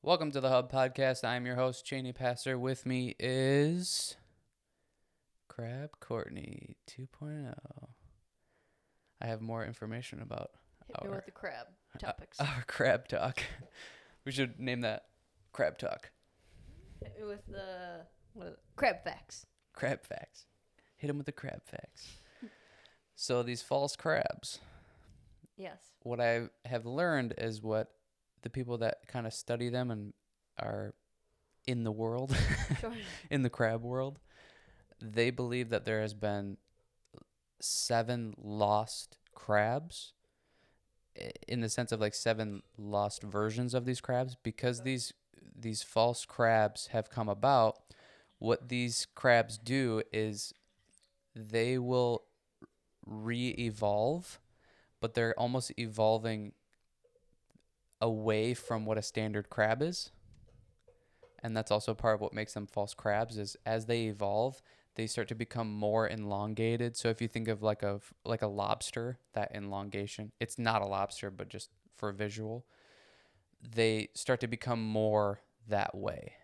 Welcome to the Hub Podcast. I'm your host, Cheney Passer. With me is Crab Courtney 2.0. I have more information about Hit me with the crab topics. our crab talk. We should name that Crab Talk. Hit me with the crab facts. Crab facts. Hit him with the crab facts. So these false crabs, Yes. what I have learned is what the people that kind of study them and are in the world, Sure. in the crab world, they believe that there has been 7 lost crabs in the sense of like 7 lost versions of these crabs because these false crabs have come about. What these crabs do is they will re-evolve, but they're almost evolving away from what a standard crab is. And that's also part of what makes them false crabs is as they evolve, they start to become more elongated. So if you think of like a lobster, that elongation, it's not a lobster, but just for visual, they start to become more that way,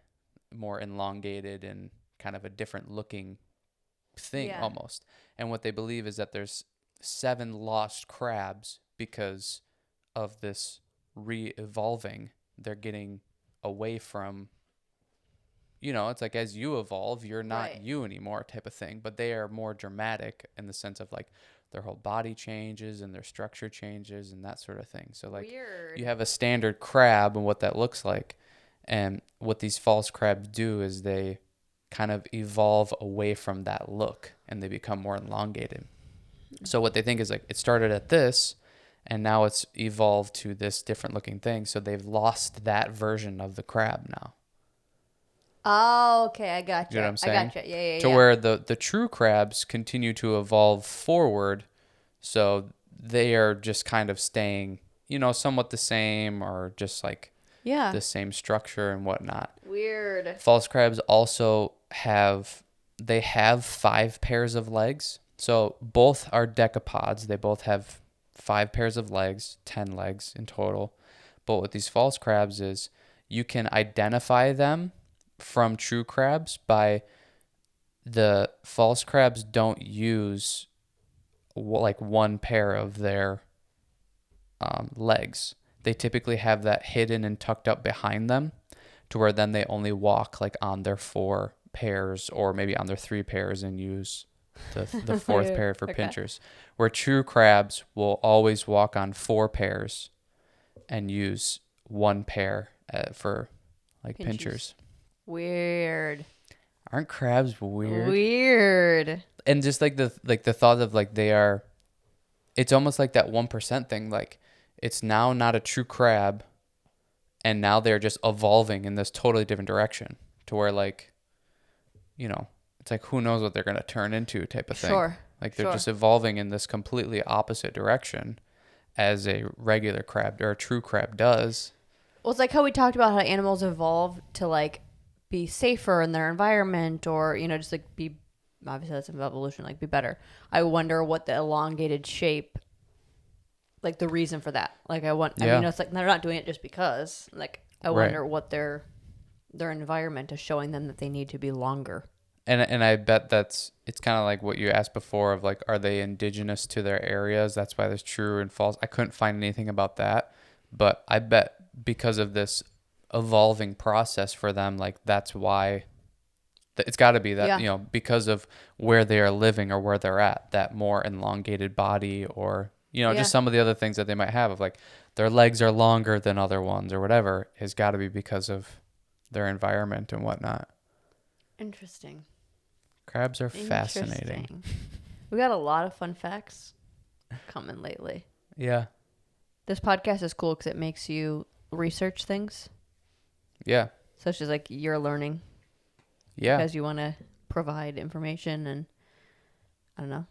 more elongated and kind of a different looking thing almost. And what they believe is that there's 7 lost crabs because of this re-evolving. They're getting away from, it's like as you evolve, you're not you anymore type of thing. But they are more dramatic in the sense of like their whole body changes and their structure changes and that sort of thing. So like Weird. you have a standard crab and what that looks like. And what these false crabs do is they kind of evolve away from that look and they become more elongated. So what they think is like it started at this and now it's evolved to this different looking thing. So they've lost that version of the crab now. Oh, okay. I gotcha. You know what I'm saying? I gotcha. Yeah. To where the true crabs continue to evolve forward. So they are just kind of staying, somewhat the same or just like the same structure and whatnot. Weird. False crabs also have 5 pairs of legs. So both are decapods. They both have 5 pairs of legs, 10 legs in total. But with these false crabs is you can identify them from true crabs by the false crabs don't use like one pair of their legs. They typically have that hidden and tucked up behind them to where then they only walk like on their 4 pairs or maybe on their 3 pairs and use the 4th pair for pinchers. Where true crabs will always walk on 4 pairs and use 1 pair for like pinchers. Weird. Aren't crabs weird? Weird. And just like the thought of like it's almost like that 1% thing. Like it's now not a true crab, and now they're just evolving in this totally different direction to where like, it's like who knows what they're gonna turn into type of thing. Sure. Like they're just evolving in this completely opposite direction as a regular crab or a true crab does. Well, it's like how we talked about how animals evolve to like be safer in their environment or, just like be, obviously that's evolution, like be better. I wonder what the elongated shape, like the reason for that. Like I mean, it's like they're not doing it just because. Like I wonder what their environment is showing them that they need to be longer. And I bet it's kind of like what you asked before of like, are they indigenous to their areas? That's why there's true and false. I couldn't find anything about that, but I bet because of this evolving process for them, like that's why it's got to be that, because of where they are living or where they're at, that more elongated body or, just some of the other things that they might have of like their legs are longer than other ones or whatever has got to be because of their environment and whatnot. Interesting. Crabs are fascinating. We got a lot of fun facts coming lately. Yeah. This podcast is cool because it makes you research things. Yeah. So it's just like you're learning. Yeah. Because you want to provide information and, I don't know,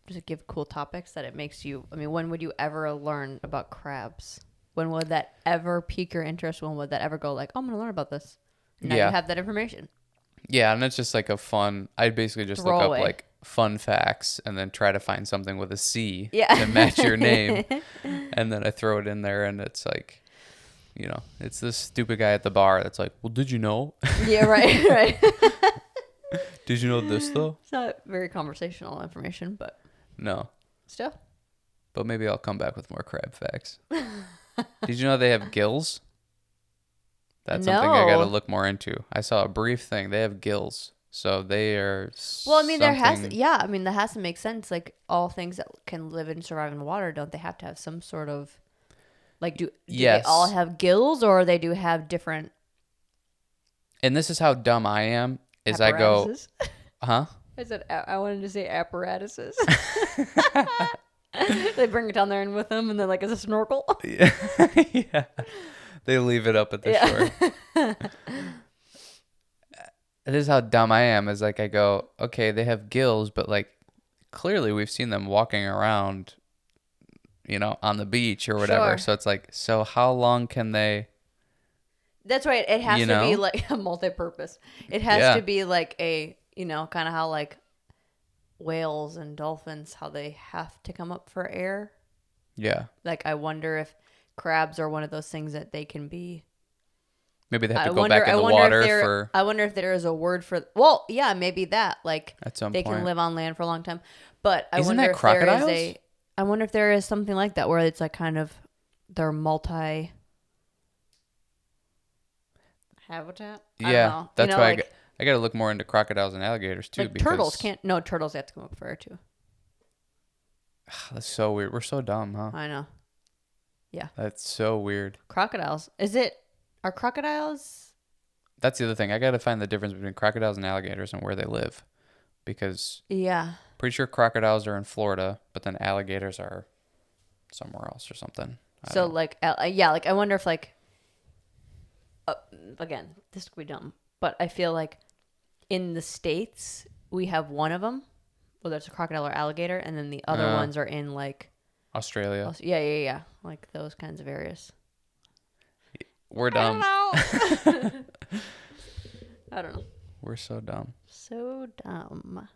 just give cool topics that it makes you. I mean, when would you ever learn about crabs? When would that ever pique your interest? When would that ever go like, oh, I'm going to learn about this? Now you have that information. Yeah, and it's just like I'd basically just look up like fun facts and then try to find something with a C to match your name. And then I throw it in there and it's like, You know, it's this stupid guy at the bar that's like, well, did you know? Yeah, right, right. Did you know this though? It's not very conversational information, but No, still. but maybe I'll come back with more crab facts. Did you know they have gills? That's something I got to No. look more into. I saw a brief thing. They have gills. So they are Well, I mean, something. I mean, that has to make sense. Like, all things that can live and survive in water, don't they have to have some sort of, like, do they all Yes. have gills, or they do have different And this is how dumb I am is I go, apparatuses? huh? I said, I wanted to say apparatuses. They bring it down there and with them, and then, like, it's a snorkel. Yeah. Yeah. They leave it up at the Yeah. shore. This is how dumb I am is like I go, okay, they have gills, but like clearly we've seen them walking around, you know, on the beach or whatever. Sure. So it's like, so how long can they, That's right. It has you to be know? like a multi-purpose. It has Yeah. to be like a, kind of how like whales and dolphins, how they have to come up for air. Yeah. Like, I wonder if crabs are one of those things that they can be. Maybe they have I to go wonder. back in I the wonder if water there. for I wonder if there is a word for. Well, yeah, maybe that. Like, at some they can point. live on land for a long time. But I Isn't wonder that if there is crocodiles? a. I wonder if there is something like that where it's like kind of they're multi habitat. I don't Yeah. know. That's why Like I got to look more into crocodiles and alligators too like because turtles can't. No, turtles have to come up for air too. that's so weird. We're so dumb, huh? I know. That's so weird. Crocodiles. Are crocodiles? That's the other thing. I got to find the difference between crocodiles and alligators and where they live because Yeah. pretty sure crocodiles are in Florida, but then alligators are somewhere else or something. I So don't know. like yeah, like I wonder if like again, this could be dumb, but I feel like in the States we have one of them, whether it's a crocodile or alligator, and then the other ones are in like Australia. yeah, like those kinds of areas. We're I don't dumb. know. I don't know. We're so dumb. So dumb.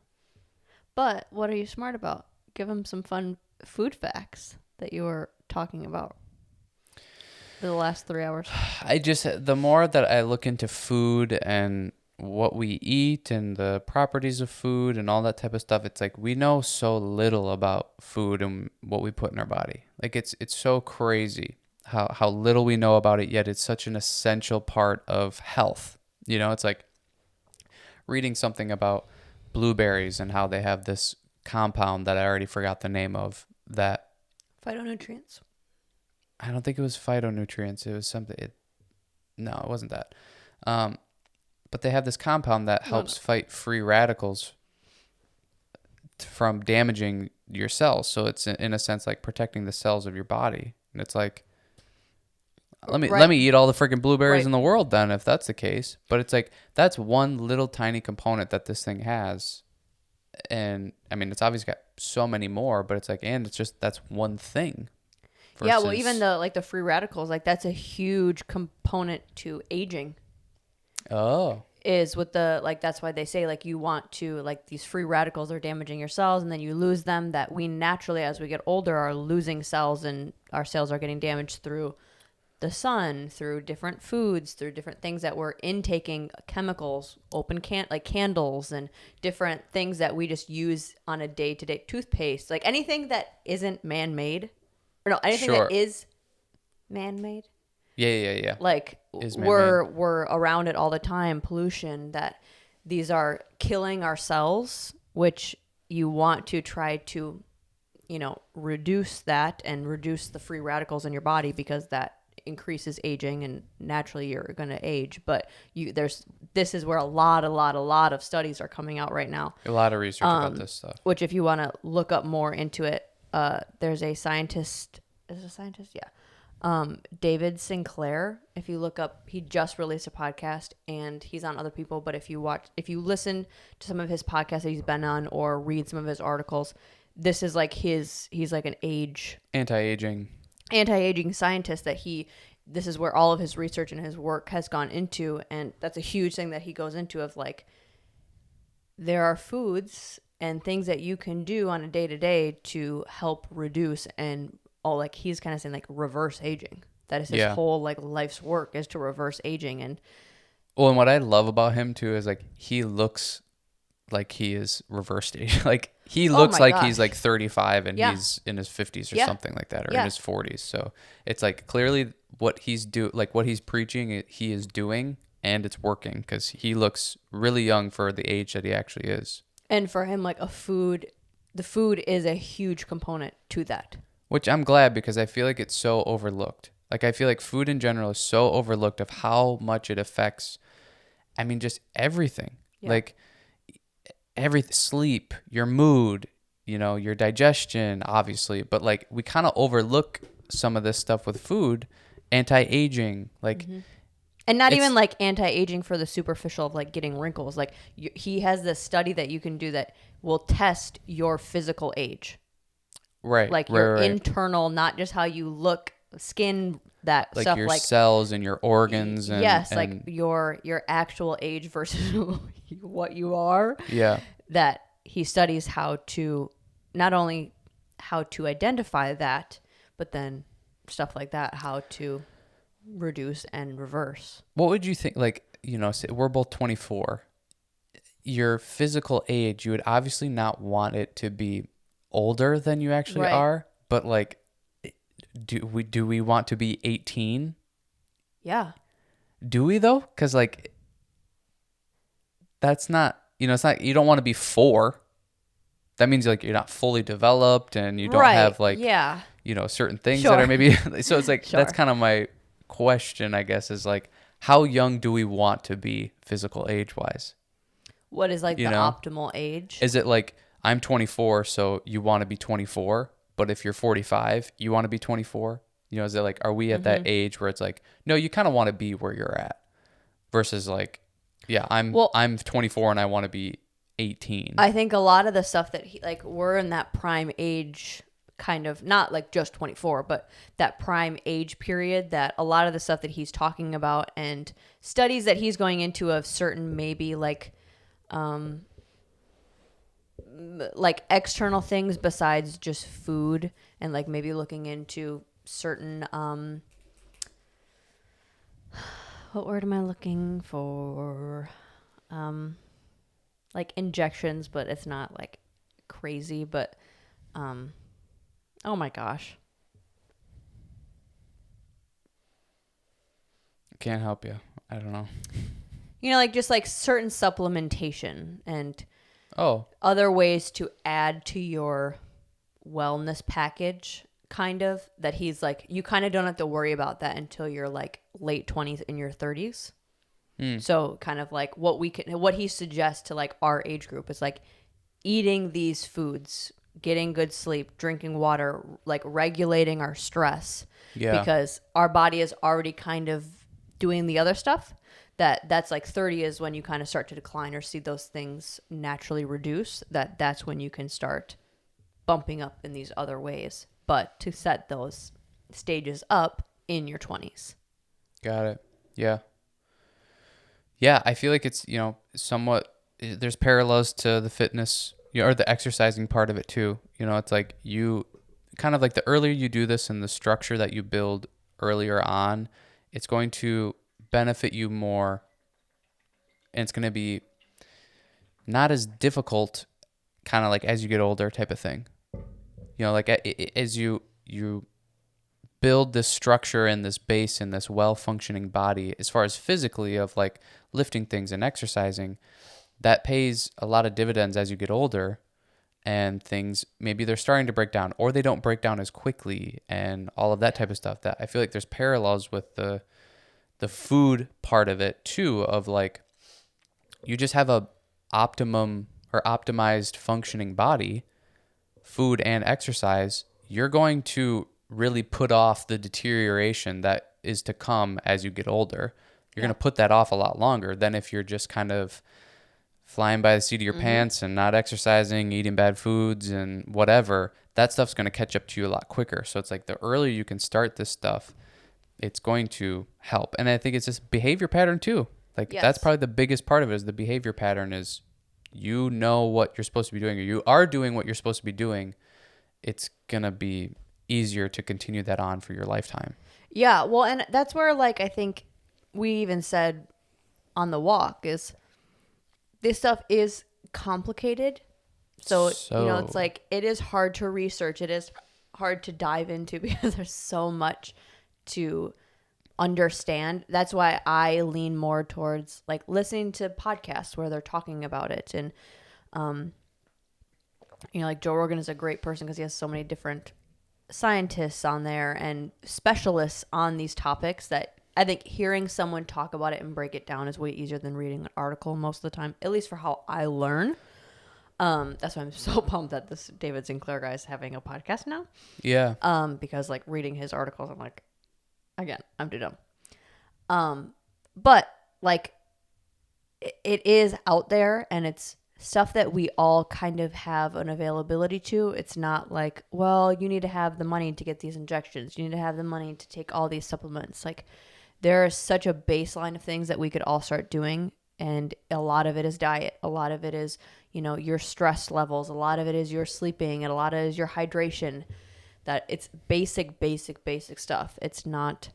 But what are you smart about? Give them some fun food facts that you were talking about for the last 3 hours. The more that I look into food and what we eat and the properties of food and all that type of stuff, it's like we know so little about food and what we put in our body. Like it's so crazy how little we know about it, yet it's such an essential part of health. You know, it's like reading something about blueberries and how they have this compound that I already forgot the name of that Phytonutrients. I don't think it was phytonutrients. It was something. No, it wasn't that. But they have this compound that helps fight free radicals from damaging your cells. So it's in a sense like protecting the cells of your body. And it's like, let me eat all the freaking blueberries in the world then, if that's the case. But it's like that's one little tiny component that this thing has. And I mean, it's obviously got so many more, but it's like, and it's just that's one thing. Yeah, well, even the free radicals, like that's a huge component to aging. Oh. Is with the like that's why they say like you want to like these free radicals are damaging your cells and then you lose them, that we naturally as we get older are losing cells and our cells are getting damaged through the sun, through different foods, through different things that we're intaking, chemicals, like candles and different things that we just use on a day-to-day, toothpaste, like anything that isn't man-made or no, anything Sure. that is man-made. Yeah. Like Is we're man-made. around it all the time, pollution, that these are killing our cells, which you want to try to, reduce that and reduce the free radicals in your body because that increases aging and naturally you're going to age. But this is where a lot of studies are coming out right now. A lot of research about this stuff. Which if you want to look up more into it, there's a scientist. Is it a scientist? Yeah. David Sinclair. If you look up, he just released a podcast and he's on other people. But if you listen to some of his podcasts that he's been on or read some of his articles, this is like he's like an Anti-aging scientist that this is where all of his research and his work has gone into. And that's a huge thing that he goes into of like, there are foods and things that you can do on a day-to-day to help reduce and all, like he's kind of saying like reverse aging. That is his Yeah. whole like life's work is to reverse aging. And Well, and what I love about him too is like he looks like he is reversed age. Like he oh looks my like he's gosh. like 35 and Yeah. he's in his 50s or Yeah. something like that, or in Yeah. his 40s. So it's like clearly what what he's preaching, he is doing, and it's working because he looks really young for the age that he actually is. And for him, like the food is a huge component to that. Which I'm glad because I feel like it's so overlooked. Like I feel like food in general is so overlooked of how much it affects. I mean, just everything. Yeah. Like every sleep, your mood, your digestion, obviously, but like we kind of overlook some of this stuff with food, anti-aging, like And not even it's like anti-aging for the superficial of like getting wrinkles. Like he has this study that you can do that will test your physical age, right, like right, your right. internal, not just how you look, skin, that Like stuff. your Like cells and your organs yes, like and your actual age versus what you are. yeah, That he studies how to not only how to identify that, but then stuff like that, how to reduce and reverse. what would you think? Like say we're both 24. Your physical age, you would obviously not want it to be older than you actually Right. are, but like do we want to be 18? Yeah. Do we though? Because like that's not it's not, you don't want to be 4. That means like you're not fully developed and you don't Right. have like Yeah. certain things that Sure. are maybe so it's like that's Sure. kind of my question, I guess, is like how young do we want to be physical age wise? What is like You the know, optimal age? is it like I'm 24, so you want to be 24, but if you're 45, you want to be 24? Is it like, are we at that age where it's like, no, you kind of want to be where you're at versus like, yeah, I'm Well, I'm 24 and I want to be 18. I think a lot of the stuff that like we're in that prime age kind of not like just 24 but that prime age period that a lot of the stuff that he's talking about and studies that he's going into of certain maybe like external things besides just food and like maybe looking into certain what word am I looking for? Like injections, but it's not like crazy, but oh my gosh. Can't help you. I don't know. Like just like certain supplementation and Oh, other ways to add to your wellness package kind of that he's like you kind of don't have to worry about that until you're like late 20s in your 30s. So kind of like what he suggests to like our age group is like eating these foods, getting good sleep, drinking water, like regulating our stress yeah. because our body is already kind of doing the other stuff. That's like 30 is when you kind of start to decline or see those things naturally reduce. That's when you can start bumping up in these other ways. But to set those stages up in your 20s. Got it. Yeah. Yeah, I feel like it's, somewhat, there's parallels to the fitness, or the exercising part of it too. It's like you kind of like the earlier you do this and the structure that you build earlier on, it's going to benefit you more, and it's going to be not as difficult kind of like as you get older type of thing. Like as you build this structure and this base and this well-functioning body as far as physically of like lifting things and exercising, that pays a lot of dividends as you get older, and things maybe they're starting to break down or they don't break down as quickly and all of that type of stuff. That I feel like there's parallels with the food part of it too, of like you just have a optimum or optimized functioning body, food and exercise, you're going to really put off the deterioration that is to come as you get older. You're going to put that off a lot longer than if you're just kind of flying by the seat of your pants and not exercising, eating bad foods and whatever. That stuff's going to catch up to you a lot quicker. So it's like the earlier you can start this stuff, it's going to help. And I think it's this behavior pattern too. Like that's probably the biggest part of it, is the behavior pattern is you know what you're supposed to be doing, or you are doing what you're supposed to be doing. It's going to be easier to continue that on for your lifetime. Yeah, well, and that's where like I think we even said on the walk is this stuff is complicated. So, it's So like it is hard to research. It is hard to dive into because there's so much to understand. That's why I lean more towards like listening to podcasts where they're talking about it. And, um, like Joe Rogan is a great person because he has so many different scientists on there and specialists on these topics that I think hearing someone talk about it and break it down is way easier than reading an article most of the time, at least for how I learn. That's why I'm so pumped that this David Sinclair guy is having a podcast now. yeah, Because like reading his articles, I'm like, again, I'm too dumb. But like it is out there and it's stuff that we all kind of have an availability to. It's not like, well, you need to have the money to get these injections. You need to have the money to take all these supplements. Like there is such a baseline of things that we could all start doing. And a lot of it is diet. A lot of it is, your stress levels. A lot of it is your sleeping. And a lot of it is your hydration. That it's basic, basic, basic stuff. It's not,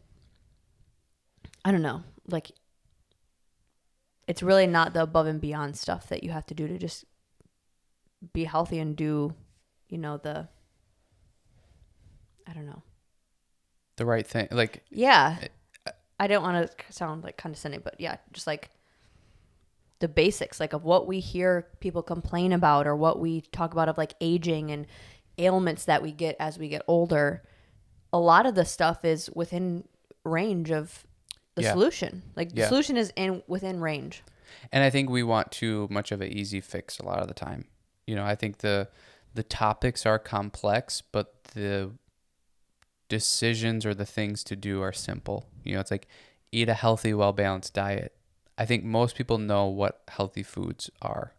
I don't know, like it's really not the above and beyond stuff that you have to do to just be healthy and do, the, I don't know. the right thing. Like, Yeah. I don't want to sound like condescending, but yeah, just like the basics, like of what we hear people complain about or what we talk about of like aging and ailments that we get as we get older. A lot of the stuff is within range of the yeah, solution. Like the yeah. solution is within range. And I think we want too much of an easy fix a lot of the time. I think the topics are complex, but the decisions or the things to do are simple. It's like eat a healthy, well-balanced diet. I think most people know what healthy foods are.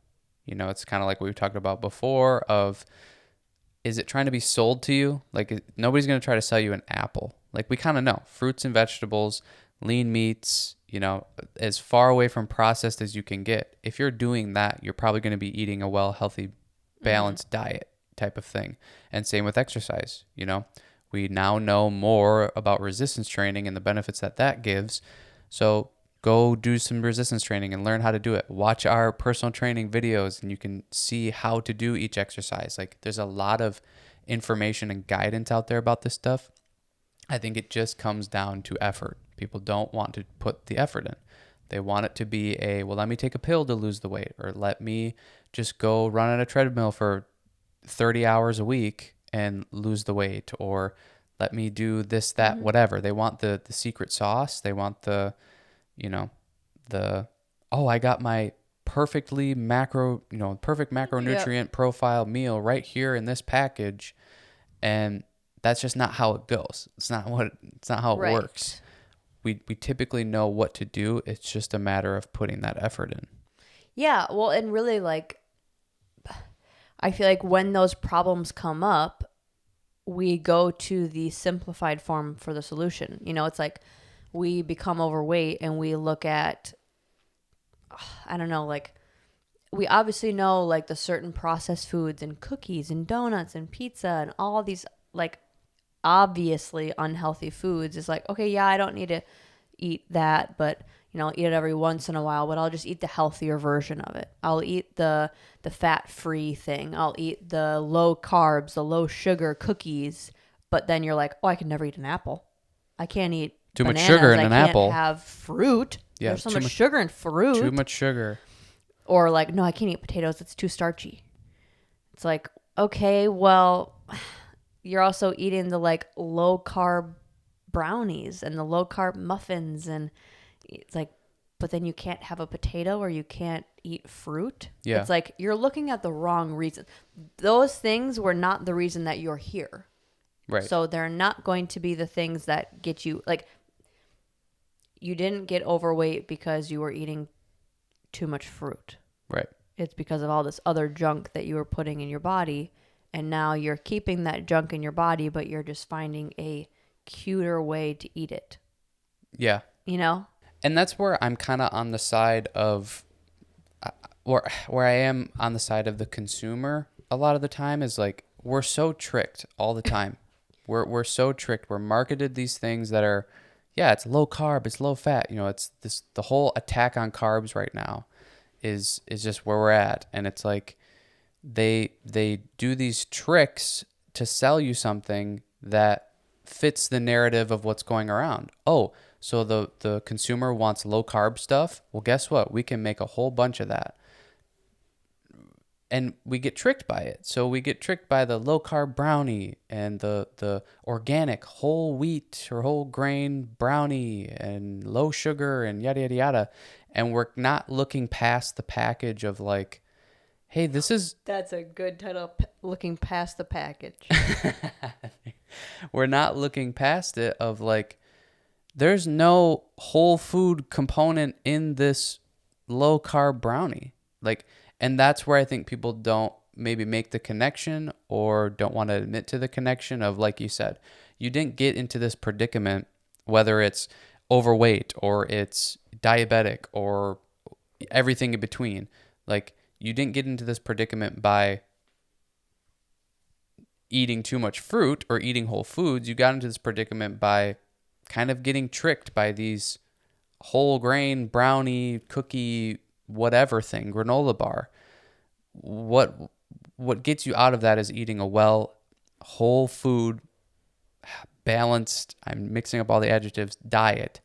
It's kind of like what we talked about before of, is it trying to be sold to you? Like nobody's going to try to sell you an apple. Like we kind of know fruits and vegetables, lean meats, as far away from processed as you can get. If you're doing that, you're probably going to be eating a healthy, balanced diet type of thing. And same with exercise. We now know more about resistance training and the benefits that gives. So go do some resistance training and learn how to do it. Watch our personal training videos and you can see how to do each exercise. Like there's a lot of information and guidance out there about this stuff. I think it just comes down to effort. People don't want to put the effort in. They want it to be well, let me take a pill to lose the weight, or let me just go run on a treadmill for 30 hours a week and lose the weight, or let me do this, that, whatever. They want the secret sauce. They want the I got my perfect macronutrient profile meal right here in this package. And that's just not how it goes. It's not how it Right. works. We typically know what to do. It's just a matter of putting that effort in. Yeah. Well, and really like, I feel like when those problems come up, we go to the simplified form for the solution. It's like we become overweight and we look at, I don't know, like we obviously know like the certain processed foods and cookies and donuts and pizza and all these like obviously unhealthy foods is like, okay, yeah, I don't need to eat that, but I'll eat it every once in a while, but I'll just eat the healthier version of it. I'll eat the fat-free thing. I'll eat the low carbs, the low sugar cookies. But then you're like, oh, I can never eat an apple. I can't eat Too much bananas. sugar in I an can't apple. have fruit. Yeah, There's so much sugar in fruit. Too much sugar. Or like, no, I can't eat potatoes. It's too starchy. It's like, okay, well, you're also eating the like low carb brownies and the low carb muffins, and it's like, but then you can't have a potato or you can't eat fruit. Yeah. It's like you're looking at the wrong reason. Those things were not the reason that you're here. Right. So they're not going to be the things that get you, like, you didn't get overweight because you were eating too much fruit. Right. It's because of all this other junk that you were putting in your body. And now you're keeping that junk in your body, but you're just finding a cuter way to eat it. Yeah. And that's where I'm kind of on the side of, where I am on the side of the consumer a lot of the time is like, we're so tricked all the time. We're so tricked. We're marketed these things that are, yeah, it's low carb, it's low fat. It's this the whole attack on carbs right now is just where we're at, and it's like they do these tricks to sell you something that fits the narrative of what's going around. Oh, so the consumer wants low carb stuff. Well, guess what? We can make a whole bunch of that. And we get tricked by it. So we get tricked by the low carb brownie and the organic whole wheat or whole grain brownie and low sugar and yada yada yada. And we're not looking past the package of like, hey, this is That's a good title. Looking past the package. we're not looking past it of like, there's no whole food component in this low carb brownie. Like, and that's where I think people don't maybe make the connection or don't want to admit to the connection of, like you said, you didn't get into this predicament, whether it's overweight or it's diabetic or everything in between. Like, you didn't get into this predicament by eating too much fruit or eating whole foods. You got into this predicament by kind of getting tricked by these whole grain brownie, cookie, whatever thing, granola bar. What gets you out of that is eating a whole food, balanced, I'm mixing up all the adjectives, diet.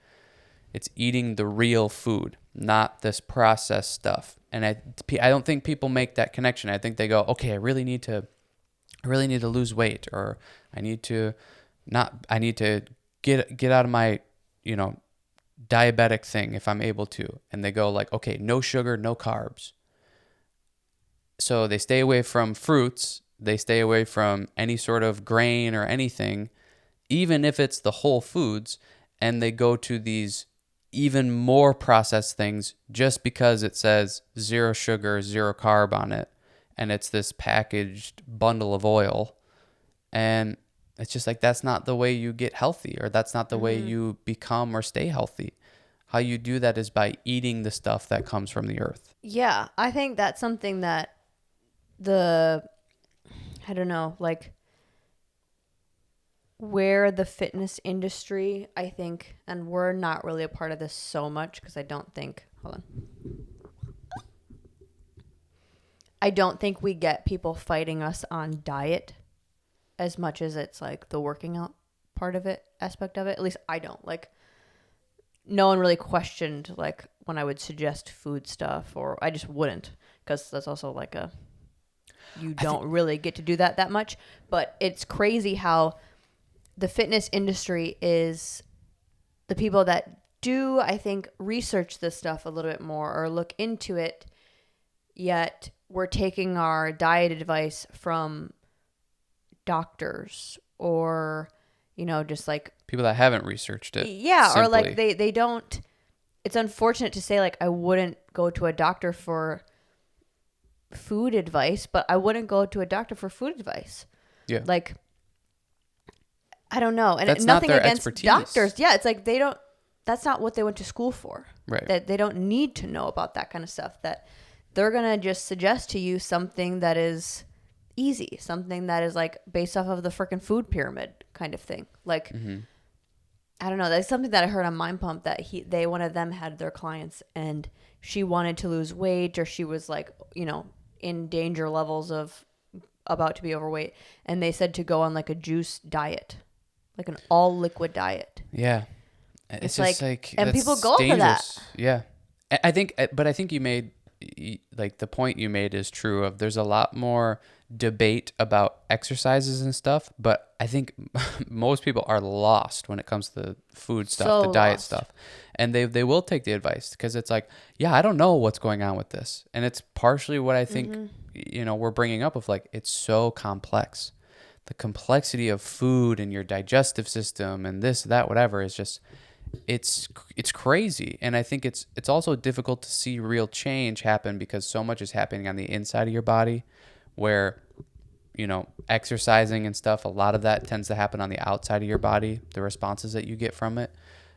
It's eating the real food, not this processed stuff. And I don't think people make that connection. I think they go, okay, I really need to lose weight, or I need to get out of my, diabetic thing if I'm able to. And they go like, okay, no sugar, no carbs. So they stay away from fruits, they stay away from any sort of grain or anything, even if it's the whole foods, and they go to these even more processed things just because it says 0 sugar, 0 carb on it, and it's this packaged bundle of oil. And it's just like, that's not the way you get healthy, or that's not the way you become or stay healthy. How you do that is by eating the stuff that comes from the earth. Yeah, I think that's something that I don't know, like where the fitness industry, I think, and we're not really a part of this so much because I don't think we get people fighting us on diet as much as it's like the working out part of it, aspect of it. At least I don't. Like, no one really questioned like when I would suggest food stuff, or I just wouldn't, because that's also like you don't really get to do that much. But it's crazy how the fitness industry is the people that do, I think, research this stuff a little bit more or look into it, yet we're taking our diet advice from doctors or, just like people that haven't researched it. Yeah, simply. or like they don't. It's unfortunate to say, like, I wouldn't go to a doctor for food advice, but I wouldn't go to a doctor for food advice. Yeah. Like, I don't know. And that's nothing not their against expertise. doctors. Yeah, it's like that's not what they went to school for. Right. That they don't need to know about that kind of stuff. That they're going to just suggest to you something that is easy, something that is like based off of the freaking food pyramid kind of thing. Like, I don't know. That's something that I heard on Mind Pump, that one of them had their clients and she wanted to lose weight, or she was like, in danger levels of about to be overweight. And they said to go on like a juice diet, like an all liquid diet. Yeah. It's just like and people go for that. Yeah. I think you made, like, the point you made is true of, there's a lot more debate about exercises and stuff, but I think most people are lost when it comes to the food stuff, the diet stuff. And they will take the advice because it's like, yeah, I don't know what's going on with this. And it's partially what I think, we're bringing up of like, it's so complex. The complexity of food and your digestive system and this, that, whatever is just, it's crazy. And I think it's also difficult to see real change happen because so much is happening on the inside of your body, where, exercising and stuff, a lot of that tends to happen on the outside of your body, the responses that you get from it.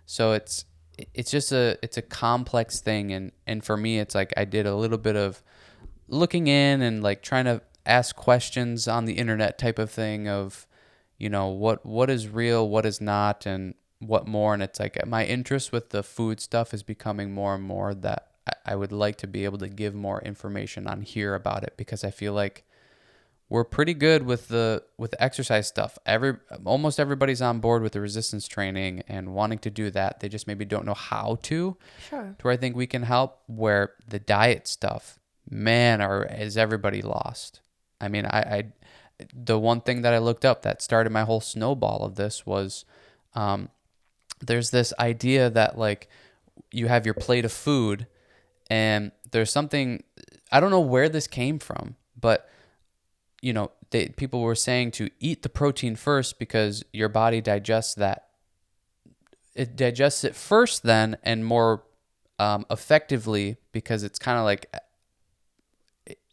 So it's just it's a complex thing. And for me, it's like I did a little bit of looking in and like trying to ask questions on the internet type of thing of, what is real, what is not, and what more. And it's like my interest with the food stuff is becoming more and more that I would like to be able to give more information on here about it, because I feel like we're pretty good with the exercise stuff. Almost everybody's on board with the resistance training and wanting to do that. They just maybe don't know how to. Sure. To where I think we can help. Where the diet stuff, man, is everybody lost? I mean, the one thing that I looked up that started my whole snowball of this was, there's this idea that like you have your plate of food, and there's something, I don't know where this came from, but people were saying to eat the protein first because your body digests that. It digests it first then, and more effectively, because it's kind of like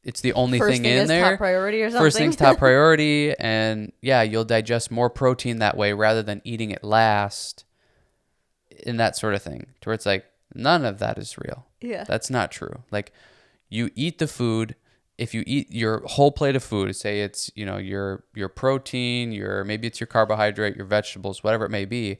it's the only First thing thing in is there. top priority or something. First thing's top priority, and yeah, you'll digest more protein that way rather than eating it last, and that sort of thing. To where it's like none of that is real. Yeah. That's not true. Like you eat the food. If you eat your whole plate of food, say it's, your protein, maybe it's your carbohydrate, your vegetables, whatever it may be,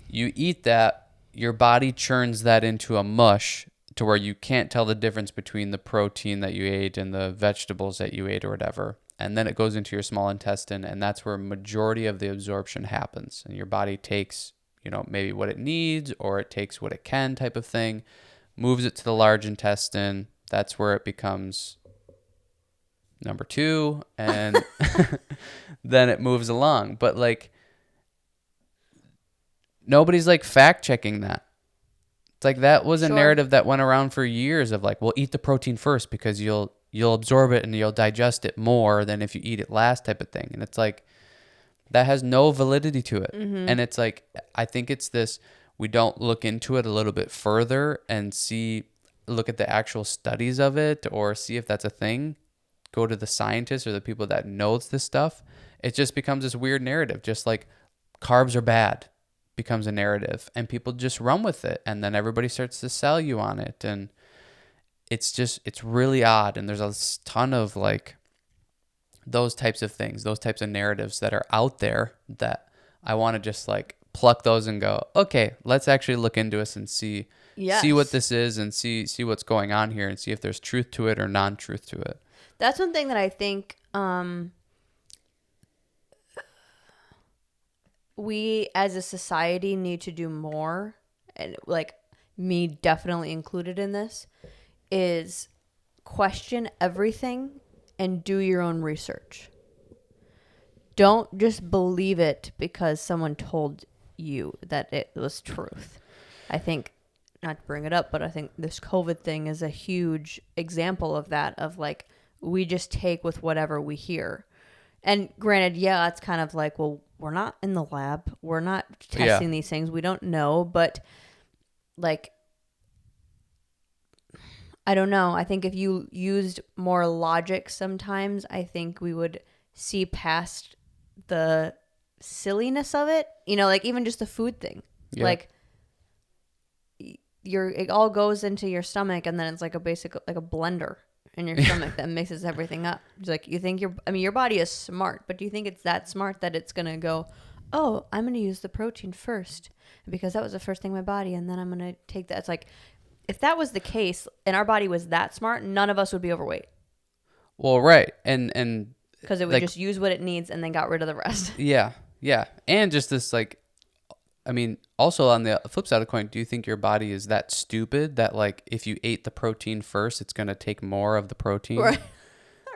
you eat that, your body churns that into a mush to where you can't tell the difference between the protein that you ate and the vegetables that you ate or whatever. And then it goes into your small intestine, and that's where majority of the absorption happens. And your body takes, maybe what it needs, or it takes what it can type of thing, moves it to the large intestine. That's where it becomes number 2, and then it moves along. But like nobody's like fact checking that. It's like that was a Sure. narrative that went around for years of like, well, eat the protein first because you'll absorb it and you'll digest it more than if you eat it last type of thing. And it's like that has no validity to it. Mm-hmm. And it's like I think it's this, we don't look into it a little bit further and look at the actual studies of it, or see if that's a thing. Go to the scientists or the people that knows this stuff. It just becomes this weird narrative, just like carbs are bad becomes a narrative, and people just run with it, and then everybody starts to sell you on it, and it's really odd. And there's a ton of like those types of things, those types of narratives that are out there that I want to just like pluck those and go, okay, let's actually look into this and see what this is, and see what's going on here, and see if there's truth to it or non-truth to it. That's one thing that I think we as a society need to do more, and like me definitely included in this, is question everything and do your own research. Don't just believe it because someone told you that it was truth. I think, not to bring it up, but I think this COVID thing is a huge example of that, of like, we just take with whatever we hear. And granted, yeah, it's kind of like, well, we're not in the lab. We're not testing these things. We don't know. But like, I don't know. I think if you used more logic sometimes, I think we would see past the silliness of it. Like even just the food thing. Yeah. Like it all goes into your stomach, and then it's like a blender in your stomach that mixes everything up. It's like, you think your body is smart, but do you think it's that smart that it's gonna go, oh, I'm gonna use the protein first because that was the first thing in my body, and then I'm gonna take that? It's like, if that was the case and our body was that smart, none of us would be overweight. Well, right, and because it would just use what it needs and then got rid of the rest. Yeah, and just this like, I mean, also on the flip side of the coin, do you think your body is that stupid that like if you ate the protein first, it's gonna take more of the protein? Right.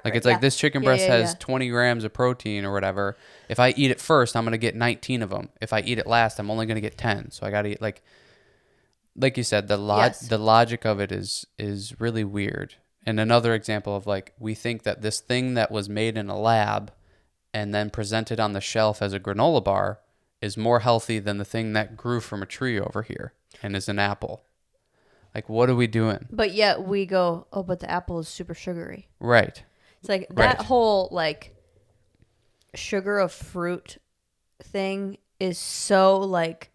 Like it's like this chicken breast has 20 grams of protein or whatever. If I eat it first, I'm gonna get 19 of them. If I eat it last, I'm only gonna get 10. So I gotta eat like you said, the logic of it is really weird. And another example of like, we think that this thing that was made in a lab and then presented on the shelf as a granola bar is more healthy than the thing that grew from a tree over here and is an apple. Like, what are we doing? But yet we go, oh, but the apple is super sugary. Right. It's like that whole like sugar of fruit thing is so like,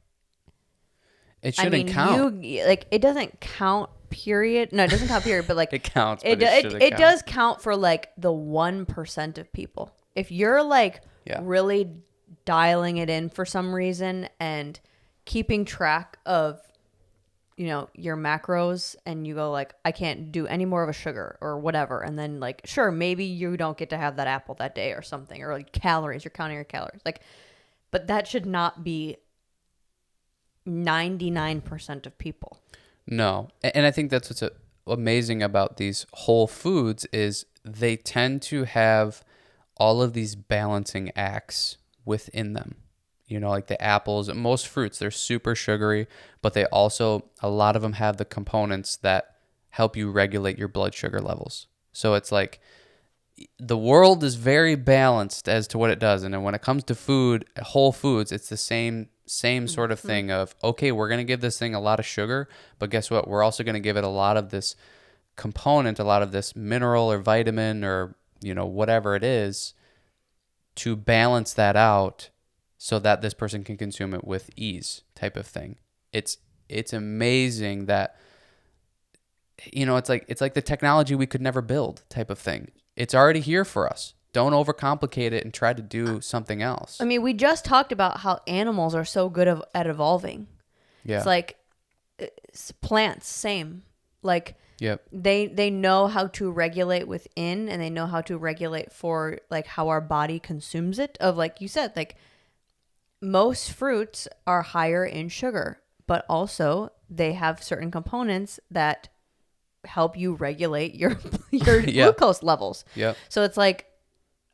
it shouldn't count. It doesn't count, period. No, it doesn't count, period. But like it counts. But it does count for like the 1% of people. If you're like really dialing it in for some reason and keeping track of, your macros, and you go like, I can't do any more of a sugar or whatever. And then like, sure, maybe you don't get to have that apple that day or something, or like calories, you're counting your calories. Like, but that should not be 99% of people. No. And I think that's what's amazing about these whole foods is they tend to have all of these balancing acts within them. Like the apples, most fruits, they're super sugary, but they also, a lot of them have the components that help you regulate your blood sugar levels. So it's like the world is very balanced as to what it does. And then when it comes to food, whole foods, it's the same sort of thing of, okay, we're going to give this thing a lot of sugar, but guess what? We're also going to give it a lot of this component, a lot of this mineral or vitamin or, whatever it is to balance that out so that this person can consume it with ease type of thing. It's amazing that, it's like the technology we could never build type of thing. It's already here for us. Don't overcomplicate it and try to do something else. I mean, we just talked about how animals are so good at evolving. Yeah. It's like plants, same. Like, yep. They know how to regulate within, and they know how to regulate for like how our body consumes it. Of like you said, like most fruits are higher in sugar, but also they have certain components that help you regulate your glucose levels. Yep. So it's like,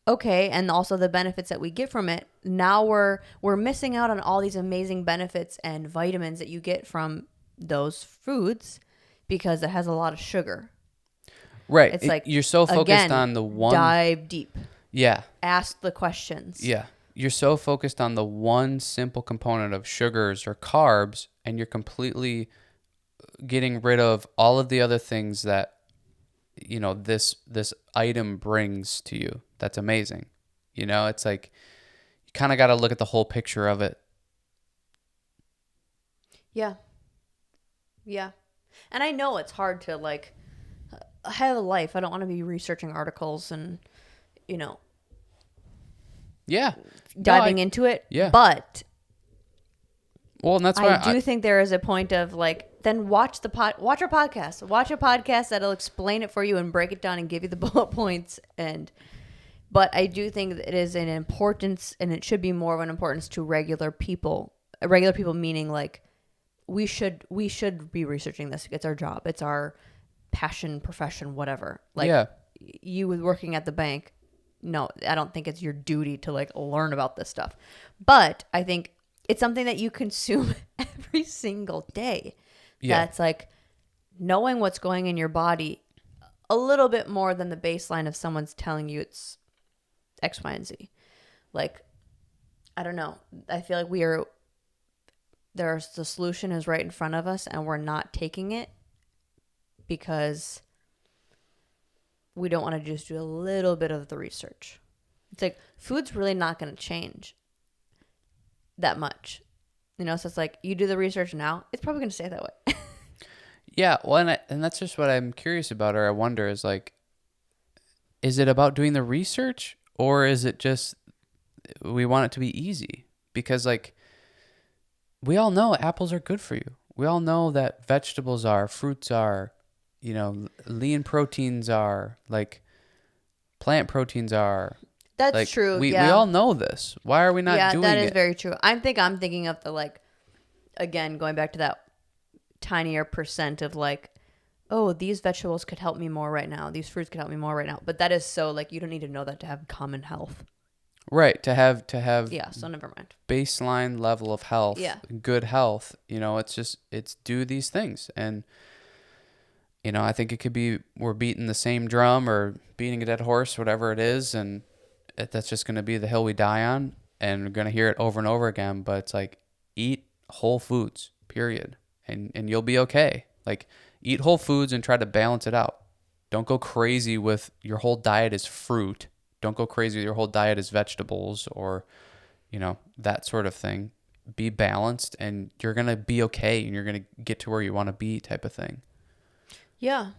okay, and also the benefits that we get from it. Now we're missing out on all these amazing benefits and vitamins that you get from those foods because it has a lot of sugar. Right. It's like you're so focused again, on the one. Dive deep. Yeah. Ask the questions. Yeah. You're so focused on the one simple component of sugars or carbs, and you're completely getting rid of all of the other things that this item brings to you. That's amazing. It's like you kind of got to look at the whole picture of it. Yeah. Yeah. And I know it's hard to like have a life. I don't want to be researching articles and Yeah. diving into it. Yeah. But well, and that's why I do think there is a point of like, then watch our podcast. Watch a podcast that'll explain it for you and break it down and give you the bullet points. But I do think that it is an importance, and it should be more of an importance to regular people. Regular people meaning like we should be researching this. It's our job. It's our passion, profession, whatever. Like you working at the bank. No, I don't think it's your duty to like learn about this stuff. But I think it's something that you consume every single day. Yeah. That's like knowing what's going in your body a little bit more than the baseline of someone's telling you it's X, Y, and Z. Like, I don't know. I feel like the solution is right in front of us and we're not taking it because we don't want to just do a little bit of the research. It's like food's really not going to change that much. So it's like you do the research now, it's probably going to stay that way. Yeah, well, and that's just what I'm curious about, or I wonder is like, is it about doing the research, or is it just we want it to be easy? Because like we all know apples are good for you. We all know that vegetables are, fruits are, lean proteins are, like plant proteins are. That's like, true. We yeah. we all know this. Why are we not doing it? Yeah, that is very true. I'm thinking of the like, again, going back to that tinier percent of like, oh, these vegetables could help me more right now. These fruits could help me more right now. But that is so like, you don't need to know that to have common health. Right. To have yeah. So never mind. Baseline level of health. Yeah. Good health. It's do these things. And, I think it could be we're beating the same drum or beating a dead horse, whatever it is. And that's just going to be the hill we die on, and we're going to hear it over and over again. But it's like, eat whole foods, period. And you'll be okay. Like, eat whole foods and try to balance it out. Don't go crazy with your whole diet is fruit. Don't go crazy with your whole diet is vegetables or, that sort of thing. Be balanced and you're going to be okay and you're going to get to where you want to be type of thing. Yeah.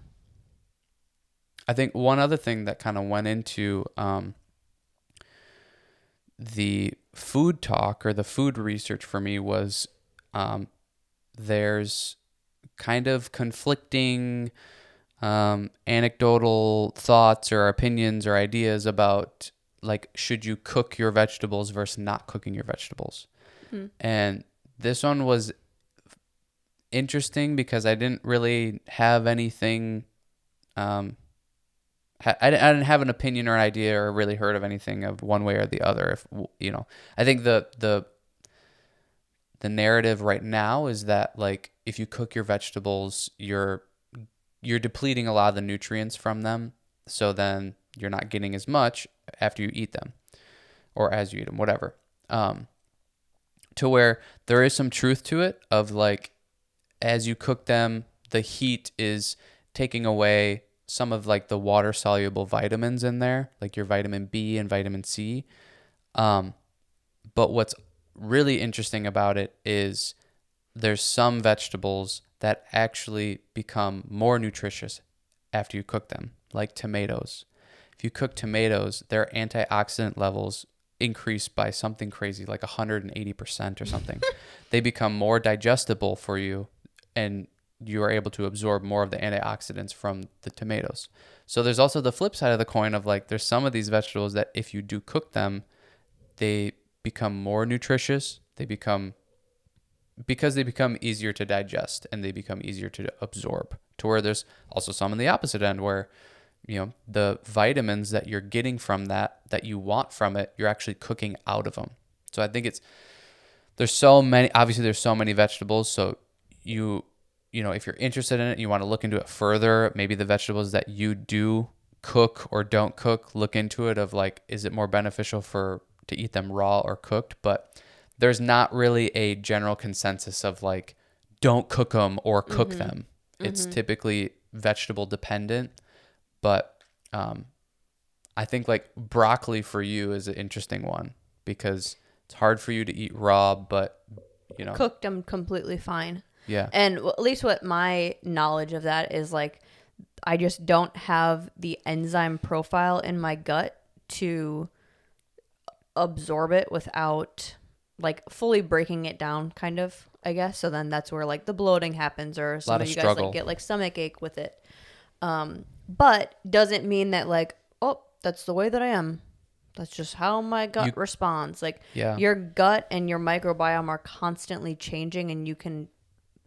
I think one other thing that kind of went into the food talk or the food research for me was there's kind of conflicting anecdotal thoughts or opinions or ideas about like should you cook your vegetables versus not cooking your vegetables. Hmm. And this one was interesting because I didn't really have anything. I didn't have an opinion or an idea or really heard of anything of one way or the other. If you know, I think the narrative right now is that like if you cook your vegetables, you're depleting a lot of the nutrients from them. So then you're not getting as much after you eat them or as you eat them, whatever. Um, to where there is some truth to it of like as you cook them, the heat is taking away some of like the water soluble vitamins in there, like your vitamin B and vitamin C. Um, but what's really interesting about it is there's some vegetables that actually become more nutritious after you cook them, like tomatoes. If you cook tomatoes, their antioxidant levels increase by something crazy, like 180% or something. They become more digestible for you, and you are able to absorb more of the antioxidants from the tomatoes. So there's also the flip side of the coin of like there's some of these vegetables that if you do cook them, they become more nutritious. They become because they become easier to digest and they become easier to absorb. To where there's also some on the opposite end where the vitamins that you're getting from that you want from it, you're actually cooking out of them. So I think there's so many, obviously there's so many vegetables. So if you're interested in it, you want to look into it further, maybe the vegetables that you do cook or don't cook, look into it of like, is it more beneficial to eat them raw or cooked? But there's not really a general consensus of like, don't cook them or cook Mm-hmm. them. It's Mm-hmm. typically vegetable dependent, but I think like broccoli for you is an interesting one because it's hard for you to eat raw, but Cooked them completely fine. yeah, And at least what my knowledge of that is like, I just don't have the enzyme profile in my gut to absorb it without like fully breaking it down, kind of, I guess. So then that's where like the bloating happens, or a some lot of of you guys like struggle. get like stomach ache with it. But doesn't mean that like, oh, that's the way that I am. That's just how my You gut responds. Like yeah, your gut and your microbiome are constantly changing, and you can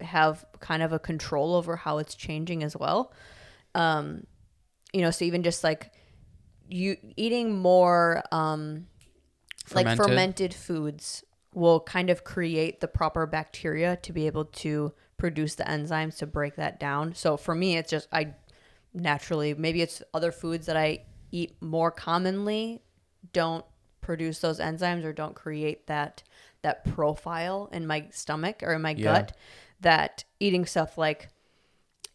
have kind of a control over how it's changing as well. So even just like you eating more like fermented. fermented foods will kind of create the proper bacteria to be able to produce the enzymes to break that down. So for me, it's just I naturally, maybe it's other foods that I eat more commonly don't produce those enzymes or don't create that profile in my stomach or in my Yeah, gut, that eating stuff like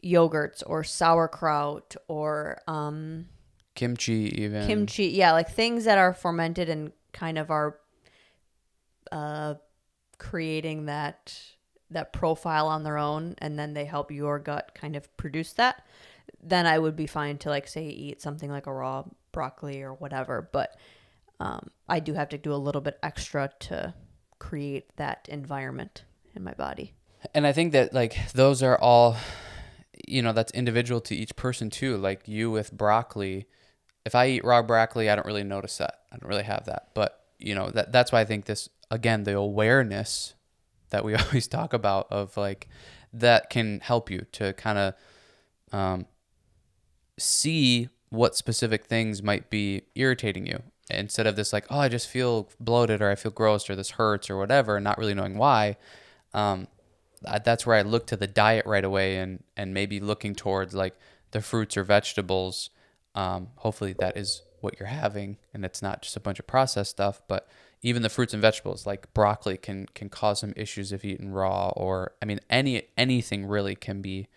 yogurts or sauerkraut or kimchi even. kimchi, yeah, like things that are fermented and kind of are uh, creating that profile on their own, and then they help your gut kind of produce that. Then I would be fine to like say eat something like a raw broccoli or whatever. But I do have to do a little bit extra to create that environment in my body. And I think that like those are all that's individual to each person too. Like you with broccoli, if I eat raw broccoli, I don't really notice that. I don't really have that. But that's why I think this again, the awareness that we always talk about of like that can help you to kind of see what specific things might be irritating you instead of this like, oh, I just feel bloated or I feel gross or this hurts or whatever, not really knowing why. um, that's where I look to the diet right away and maybe looking towards like the fruits or vegetables. Hopefully that is what you're having and it's not just a bunch of processed stuff, but even the fruits and vegetables like broccoli can cause some issues if eaten raw, or I mean anything really can be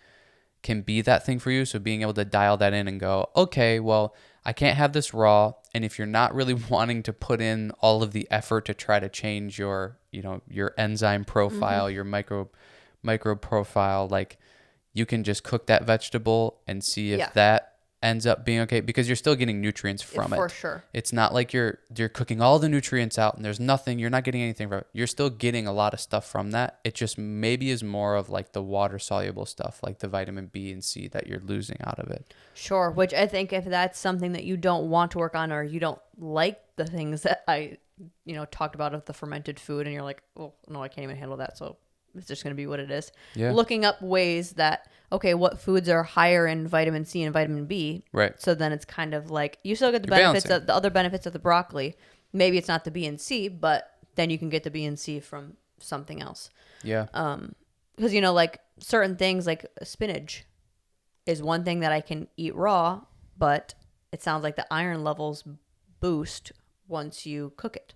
that thing for you. So being able to dial that in and go, okay, well, I can't have this raw. And if you're not really wanting to put in all of the effort to try to change your enzyme Mm-hmm. profile, your micro profile, like you can just cook that vegetable and see if Yeah. that ends up being okay because you're still getting nutrients from For it. sure. It's not like you're cooking all the nutrients out and there's nothing, you're not getting anything from it. You're still getting a lot of stuff from that. It just maybe is more of like the water soluble stuff, like the vitamin B and C that you're losing out of it. Sure. Which I think if that's something that you don't want to work on, or you don't like the things that I, talked about of the fermented food, and you're like, oh, no, I can't even handle that. So it's just going to be what it is. Yeah. Looking up ways that, okay, what foods are higher in vitamin C and vitamin B. Right. So then it's kind of like you still get the You're benefits balancing. of the other benefits of the broccoli. Maybe it's not the B and C, but then you can get the B and C from something else. Yeah. Because, like certain things like spinach is one thing that I can eat raw, but it sounds like the iron levels boost once you cook it.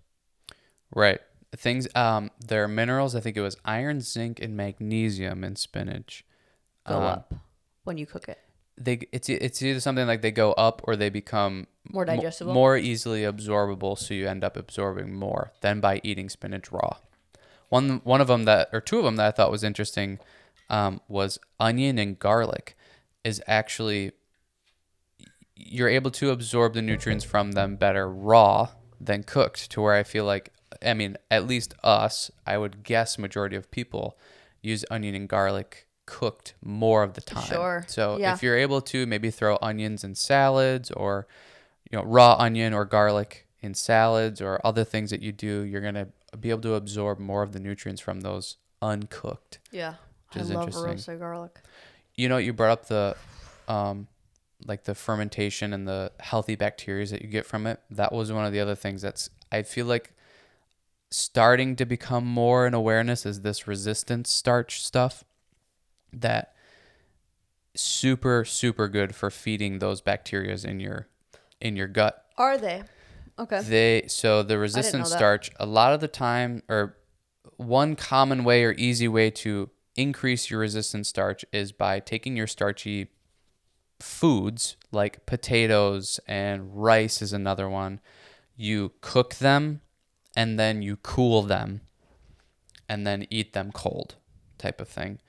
Right. Things there are minerals, I think it was iron, zinc, and magnesium in spinach. Go up when you cook it. It's either something like they go up or they become More digestible? more easily absorbable, so you end up absorbing more than by eating spinach raw. One of them that, or two of them that I thought was interesting, was onion and garlic. Is actually you're able to absorb the nutrients from them better raw than cooked. To where I feel like, I mean, at least us, I would guess majority of people use onion and garlic cooked more of the time. Sure. So Yeah. if you're able to maybe throw onions in salads, or raw onion or garlic in salads or other things that you do, you're going to be able to absorb more of the nutrients from those uncooked. Yeah. Which I is love interesting. roasted garlic. You brought up the like the fermentation and the healthy bacteria that you get from it. That was one of the other things that's, I feel like, starting to become more an awareness, is this resistant starch stuff that super, super good for feeding those bacteria in your gut. Are they? Okay. So the resistant starch, a lot of the time, or one common way or easy way to increase your resistant starch is by taking your starchy foods like potatoes, and rice is another one. You cook them and then you cool them and then eat them cold, type of thing.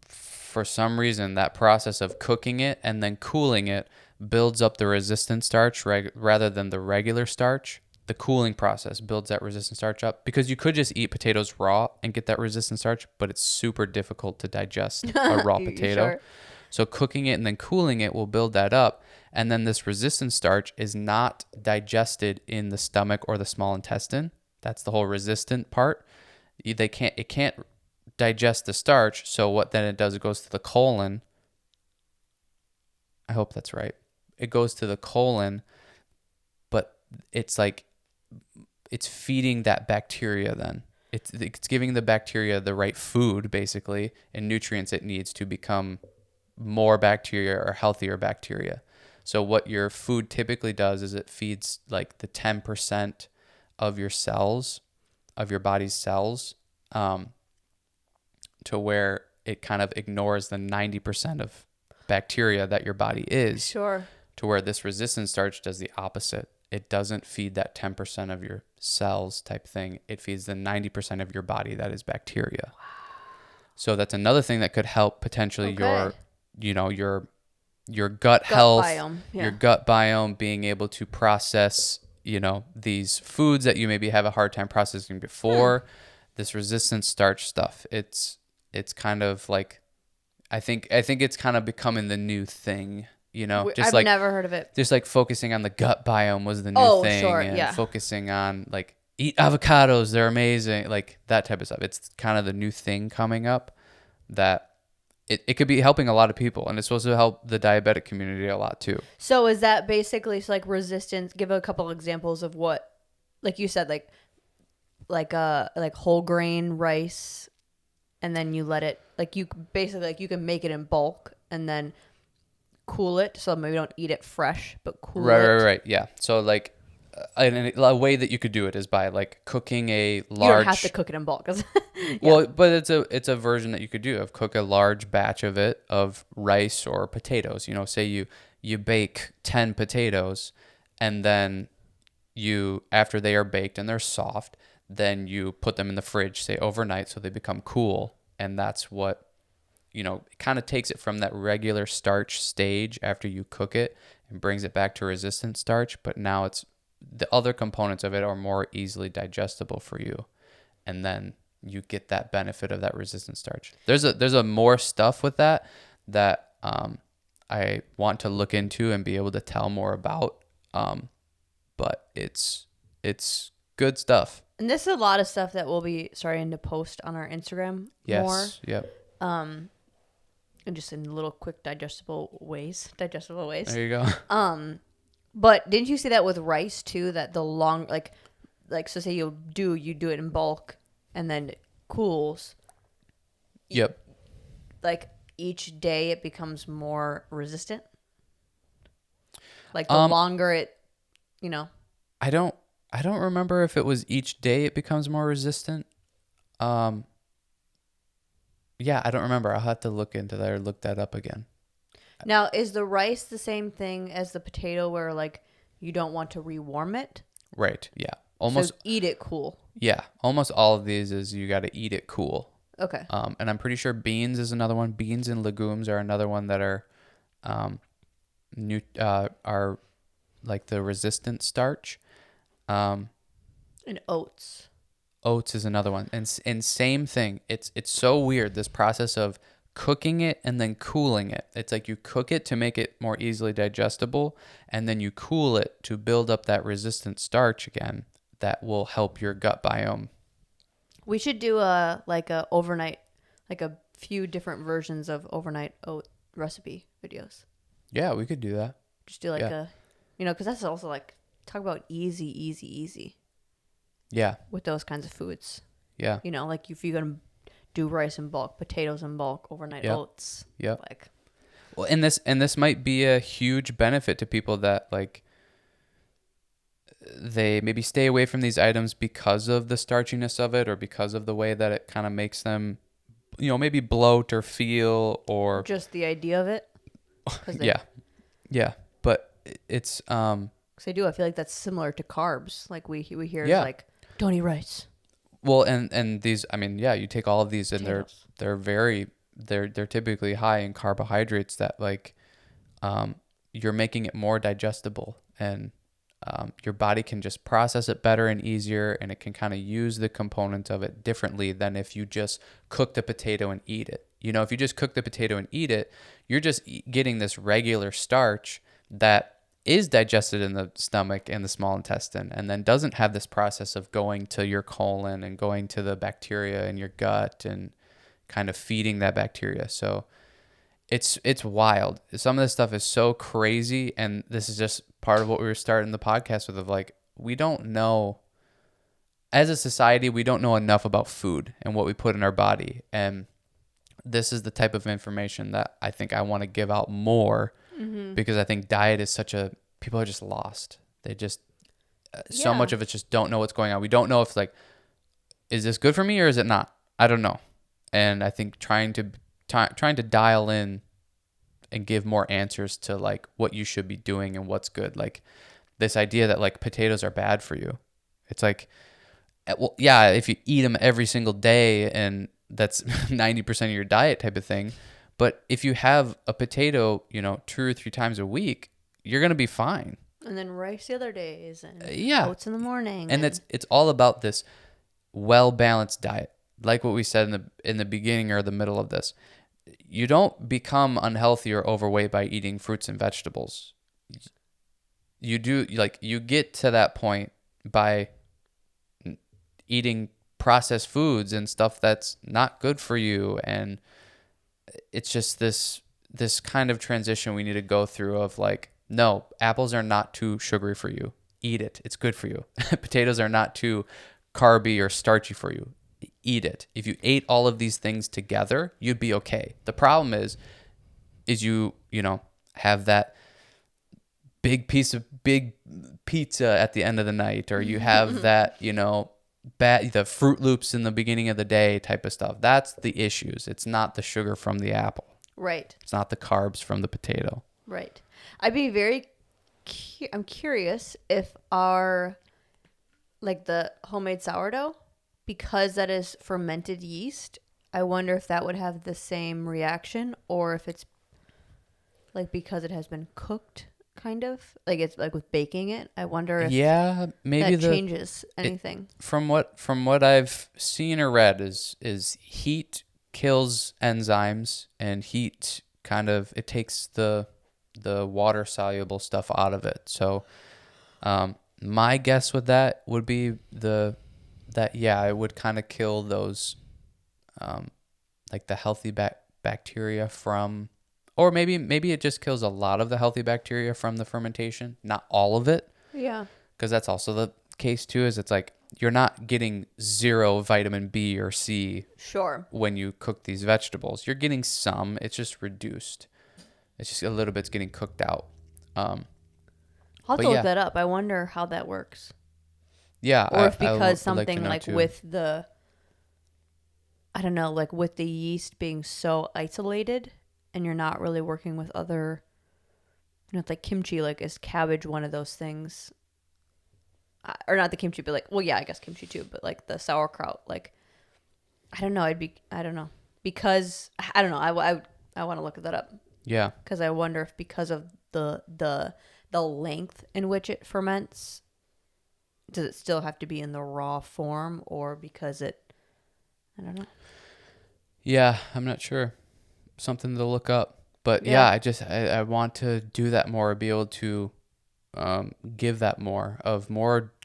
For some reason, that process of cooking it and then cooling it builds up the resistant starch rather than the regular starch. The cooling process builds that resistant starch up, because you could just eat potatoes raw and get that resistant starch, but it's super difficult to digest a raw potato. Sure. So cooking it and then cooling it will build that up. And then this resistant starch is not digested in the stomach or the small intestine. That's the whole resistant part. It can't digest the starch. So what then it does, it goes to the colon. I hope that's right. It goes to the colon, but it's like, it's feeding that bacteria then. It's giving the bacteria the right food, basically, and nutrients it needs to become more bacteria or healthier bacteria. So what your food typically does is it feeds like the 10% of your cells, of your body's cells, to where it kind of ignores the 90% of bacteria that your body is. Sure. To where this resistant starch does the opposite. It doesn't feed that 10% of your cells type thing. It feeds the 90% of your body that is bacteria. Wow. So that's another thing that could help potentially your gut health, biome. Yeah. your gut biome, being able to process, these foods that you maybe have a hard time processing before. This resistant starch stuff. It's kind of like, I think it's kind of becoming the new thing. I've never heard of it. Just like focusing on the gut biome was the new thing. Sure, and yeah. focusing on like, eat avocados, they're amazing, like that type of stuff. It's kind of the new thing coming up that it could be helping a lot of people, and it's supposed to help the diabetic community a lot too. So is that basically like resistance? Give a couple examples of what, like you said, like whole grain rice, and then you let it, like you basically, like you can make it in bulk and then cool it, so maybe don't eat it fresh, but cool it. Right. Yeah. So like a way that you could do it is by like cooking a large. You don't have to cook it in bulk. Yeah. Well, but it's a version that you could do of cook a large batch of it, of rice or potatoes. Say you bake 10 potatoes, and then after they are baked and they're soft, then you put them in the fridge, say overnight, so they become cool, and that's what it kind of takes it from that regular starch stage after you cook it and brings it back to resistant starch. But now it's the other components of it are more easily digestible for you. And then you get that benefit of that resistant starch. There's a more stuff with that I want to look into and be able to tell more about. But it's good stuff. And this is a lot of stuff that we'll be starting to post on our Instagram more. Yes. Yep. And just in little quick digestible ways. There you go. But didn't you see that with rice too? That the long so say you do it in bulk and then it cools. Yep. Like each day it becomes more resistant. Like the longer it, I don't remember if it was each day it becomes more resistant. Yeah, I don't remember. I'll have to look into that or look that up again. Now, is the rice the same thing as the potato where like you don't want to rewarm it? Right. Yeah. Almost so eat it cool. Yeah, almost all of these is you got to eat it cool. Okay. And I'm pretty sure beans is another one. Beans and legumes are another one that are are like the resistant starch. And oats. Oats is another one, and same thing. It's so weird, this process of cooking it and then cooling it. It's like you cook it to make it more easily digestible, and then you cool it to build up that resistant starch again that will help your gut biome. We should do a overnight, like a few different versions of overnight oat recipe videos. Yeah, we could do that. Just do because that's also like talk about easy. Yeah. With those kinds of foods. Yeah. Like if you're gonna do rice in bulk, potatoes in bulk, overnight oats. Yep. Like. Well, and this might be a huge benefit to people that like they maybe stay away from these items because of the starchiness of it or because of the way that it kind of makes them, maybe bloat or feel or just the idea of it. Yeah. But it's because I do. I feel like that's similar to carbs. Like we hear like don't eat rice. Well, and these, I mean, yeah, you take all of these and Potatoes. they're typically high in carbohydrates that like you're making it more digestible and your body can just process it better and easier, and it can kind of use the components of it differently than if you just cook the potato and eat it. If you just cook the potato and eat it, you're just getting this regular starch that is digested in the stomach and the small intestine and then doesn't have this process of going to your colon and going to the bacteria in your gut and kind of feeding that bacteria. So it's wild. Some of this stuff is so crazy, and this is just part of what we were starting the podcast with, of like, we don't know, as a society, we don't know enough about food and what we put in our body. And this is the type of information that I think I want to give out more, because I think diet is people are just lost. They just, so much of it just don't know what's going on. We don't know if like, is this good for me or is it not? I don't know. And I think trying to dial in and give more answers to like what you should be doing and what's good. Like this idea that like potatoes are bad for you. It's like, well, yeah, if you eat them every single day and that's 90% of your diet type of thing. But if you have a potato, 2 or 3 times a week, you're going to be fine. And then rice the other days and oats in the morning. And it's all about this well-balanced diet. Like what we said in the beginning or the middle of this. You don't become unhealthy or overweight by eating fruits and vegetables. You get to that point by eating processed foods and stuff that's not good for you, and it's just this kind of transition we need to go through of like, no, apples are not too sugary for you. Eat it. It's good for you. Potatoes are not too carby or starchy for you. Eat it. If you ate all of these things together, you'd be okay. The problem is you have that big pizza at the end of the night, or you have that, the Fruit Loops in the beginning of the day type of stuff. That's the issues. It's not the sugar from the apple. Right. It's not the carbs from the potato. Right. I'd be I'm curious if the homemade sourdough, because that is fermented yeast, I wonder if that would have the same reaction, or if it's like because it has been cooked, kind of like it's like with baking it. I wonder if Yeah, maybe that the changes it, anything. from what I've seen or read is heat kills enzymes, and heat kind of it takes the water soluble stuff out of it. So my guess with that would be that yeah, it would kind of kill those um, like the healthy bacteria from, or maybe it just kills a lot of the healthy bacteria from the fermentation, not all of it, Yeah. because that's also the case too. Is it's like you're not getting zero vitamin B or C Sure. when you cook these vegetables. You're getting some. It's just reduced. It's just a little bit's getting cooked out. Um, I'll have but to look yeah, that up. I wonder how that works. yeah, Or if I because would like to something know like too. with the, I don't know, like with the yeast being so isolated and you're not really working with other, it's like kimchi, like is cabbage one of those things? Or not the kimchi, but like, well, yeah, I guess kimchi too, but like the sauerkraut, like, I don't know. Because, I don't know, I want to look that up. Yeah. Because I wonder if because of the length in which it ferments, does it still have to be in the raw form, or because I don't know. Yeah, I'm not sure. Something to look up. But yeah, Yeah. I want to do that more, be able to give that more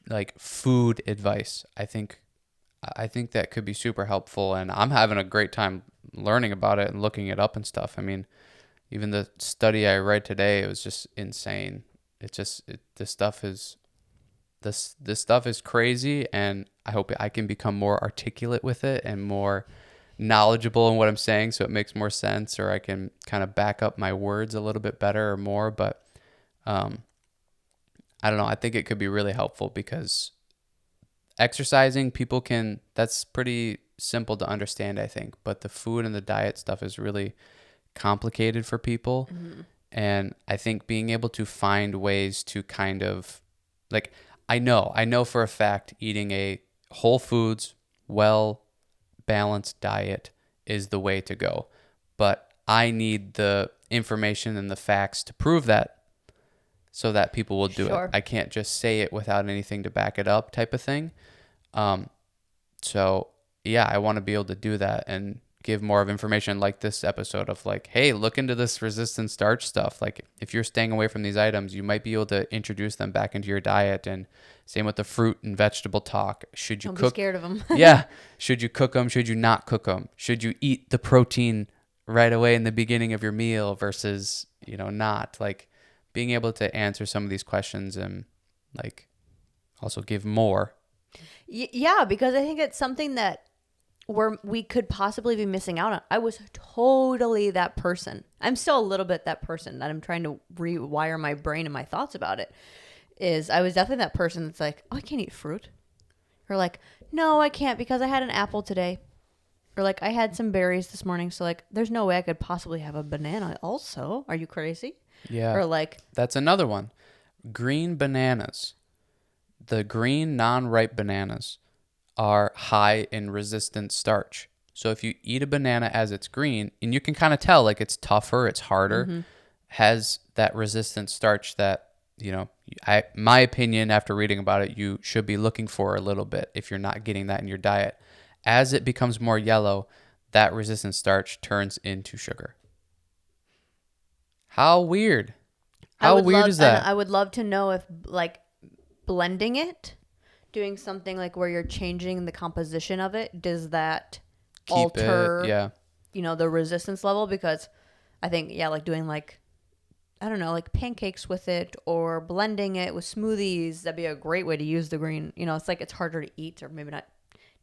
like food advice. I think that could be super helpful, and I'm having a great time learning about it and looking it up and stuff. I mean, even the study I read today, it was just insane. This stuff is crazy, and I hope I can become more articulate with it and more knowledgeable in what I'm saying, so it makes more sense, or I can kind of back up my words a little bit better or more. But um, I don't know. I think it could be really helpful because exercising, people can, that's pretty simple to understand, I think. But the food and the diet stuff is really complicated for people. Mm-hmm. And I think being able to find ways to kind of like, I know for a fact eating a whole foods, well balanced diet is the way to go. But I need the information and the facts to prove that so that people will do it. Sure. I can't just say it without anything to back it up type of thing. Um, so yeah, I want to be able to do that and give more of information like this episode of like, hey, look into this resistant starch stuff. Like if you're staying away from these items, you might be able to introduce them back into your diet. And same with the fruit and vegetable talk. Should you Don't be cook? scared of them. Yeah. Should you cook them? Should you not cook them? Should you eat the protein right away in the beginning of your meal versus, not like being able to answer some of these questions and like also give more. Yeah, because I think it's something that we could possibly be missing out on. I was totally that person. I'm still a little bit that person that I'm trying to rewire my brain and my thoughts about it. Is I was definitely that person that's like, oh, I can't eat fruit. Or like, no, I can't because I had an apple today. Or like, I had some berries this morning. So like, there's no way I could possibly have a banana also. Are you crazy? Yeah. Or like, That's another one. Green bananas. The green non-ripe bananas are high in resistant starch. So if you eat a banana as it's green, and you can kind of tell like it's tougher, it's harder, mm-hmm. has that resistant starch that, my opinion after reading about it, you should be looking for a little bit if you're not getting that in your diet. As it becomes more yellow, that resistant starch turns into sugar. How weird. How weird is that? I would love to know if like blending it, doing something like where you're changing the composition of it, does that Keep it, alter, yeah. the resistance level? Because I think, yeah, like doing like, I don't know, like pancakes with it or blending it with smoothies, that'd be a great way to use the green. It's like it's harder to eat or maybe not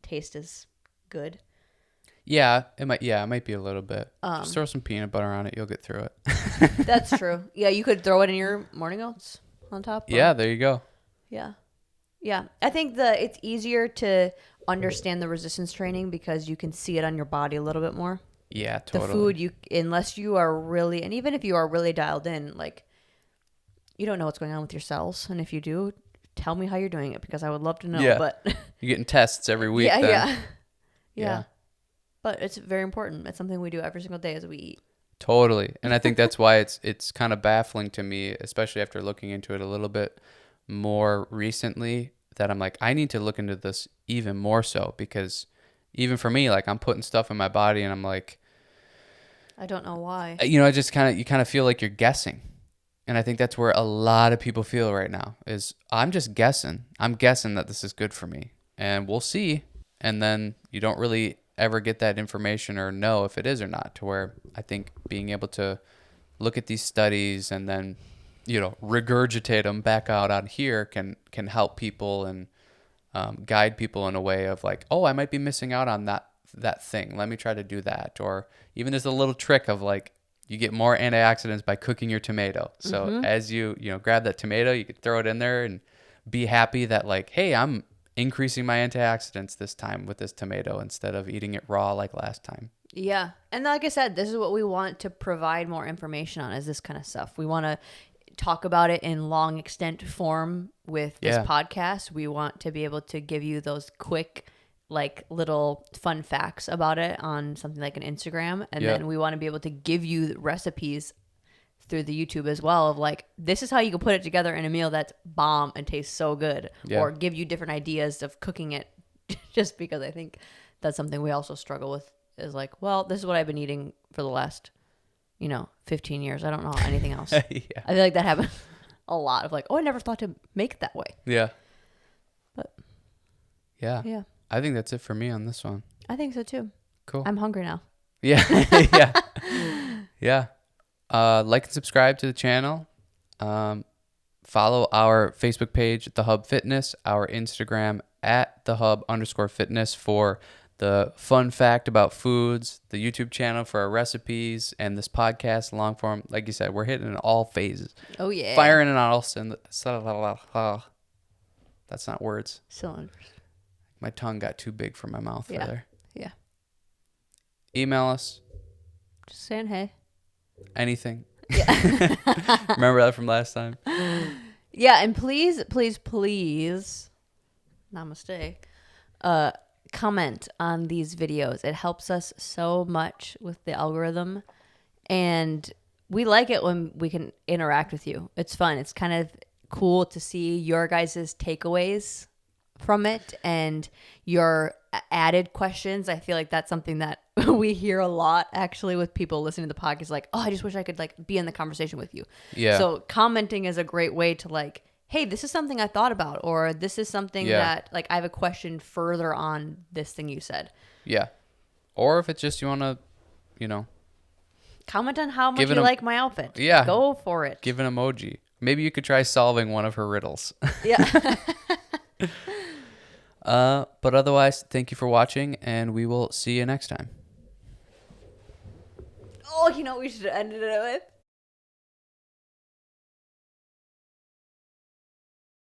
taste as good. Yeah, it might be a little bit. Just Um, throw some peanut butter on it, you'll get through it. that's true. Yeah, you could throw it in your morning oats on top. Yeah, there you go. Yeah. Yeah. I think it's easier to understand the resistance training because you can see it on your body a little bit more. Yeah, The totally. food, unless you are really, and even if you are really dialed in, like you don't know what's going on with your cells. And if you do, tell me how you're doing it because I would love to know. Yeah. But You're getting tests every week yeah, then. yeah. Yeah. Yeah. But it's very important. It's something we do every single day as we eat. Totally. And I think that's why it's kind of baffling to me, especially after looking into it a little bit more recently, that I'm like, I need to look into this even more so, because even for me, like, I'm putting stuff in my body and I'm like, I don't know why. I just you kind of feel like you're guessing. And I think that's where a lot of people feel right now is I'm just guessing. I'm guessing that this is good for me, and we'll see. And then you don't really ever get that information or know if it is or not, to where I think being able to look at these studies and then, regurgitate them back out on here can help people and guide people in a way of like, oh, I might be missing out on that thing. Let me try to do that. Or even there's a little trick of like, you get more antioxidants by cooking your tomato. So as you grab that tomato, you could throw it in there and be happy that like, hey, I'm increasing my antioxidants this time with this tomato instead of eating it raw like last time. Yeah. And like I said, this is what we want to provide more information on, is this kind of stuff. We want to talk about it in long extent form with this podcast. We want to be able to give you those quick, like, little fun facts about it on something like an Instagram. And then we want to be able to give you recipes through the YouTube as well, of like, this is how you can put it together in a meal that's bomb and tastes so good, or give you different ideas of cooking it. Just because I think that's something we also struggle with, is like, well, this is what I've been eating for the last 15 years. I don't know anything else. I feel like that happens a lot, of like, oh, I never thought to make it that way. Yeah. But yeah. I think that's it for me on this one. I think so too. Cool. I'm hungry now. Yeah. Yeah. Like and subscribe to the channel. Follow our Facebook page, The Hub Fitness, our Instagram at The Hub_fitness for the fun fact about foods, the YouTube channel for our recipes, and this podcast, long form. Like you said, we're hitting in all phases. Oh, yeah. Firing in all that's not words. Cylinders. My tongue got too big for my mouth there. Yeah. Email us. Just saying hey. Anything. Yeah. Remember that from last time? Yeah, and please, namaste, comment on these videos. It helps us so much with the algorithm, and we like it when we can interact with you. It's fun. It's kind of cool to see your guys' takeaways from it and your added questions. I feel like that's something that we hear a lot, actually, with people listening to the podcast, like, oh, I just wish I could like be in the conversation with you. Yeah. So commenting is a great way to like, hey, this is something I thought about, or this is something that like I have a question further on this thing you said. Yeah. Or if it's just you want to, comment on how much you like my outfit. Yeah. Go for it. Give an emoji. Maybe you could try solving one of her riddles. Yeah. But otherwise, thank you for watching, and we will see you next time. Oh, we should have ended it with?